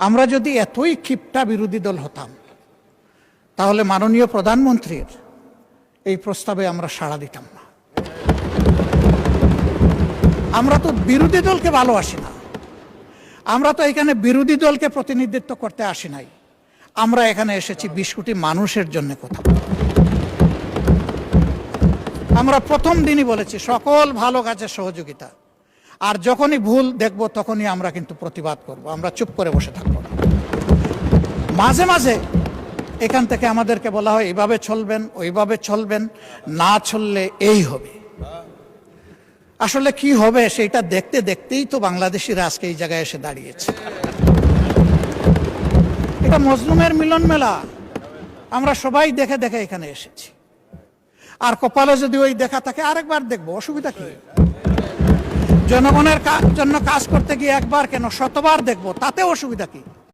আমরা যদি এতই ক্ষিপ্তা বিরোধী দল হতাম তাহলে মাননীয় প্রধানমন্ত্রীর এই প্রস্তাবে আমরা সাড়া দিতাম না। আমরা তো বিরোধী দলকে ভালোবাসি না, আমরা তো এখানে বিরোধী দলকে প্রতিনিধিত্ব করতে আসি নাই। আমরা এখানে এসেছি 20 কোটি মানুষের জন্য কথা বলতে। আমরা প্রথম দিনই বলেছি সকল ভালো কাজের সহযোগিতা, আর যখনই ভুল দেখব তখনই আমরা কিন্তু প্রতিবাদ করব, আমরা চুপ করে বসে থাকবো না। মাঝে মাঝে এখান থেকে আমাদেরকে বলা হয় এইভাবে চলবেন, ওইভাবে চলবেন, না চললে এই হবে। আসলে কি হবে সেটা দেখতে দেখতেই তো বাংলাদেশিরা আজকে এই জায়গায় এসে দাঁড়িয়েছে। এটা মজলুমের মিলন মেলা, আমরা সবাই দেখে দেখে এখানে এসেছি। আর কপালে যদি ওই দেখা থাকে আরেকবার দেখবো, অসুবিধা কি? জনগণের জন্য কাজ করতে গিয়ে একবার কেন 100বার দেখবো, তাতে অসুবিধা কি?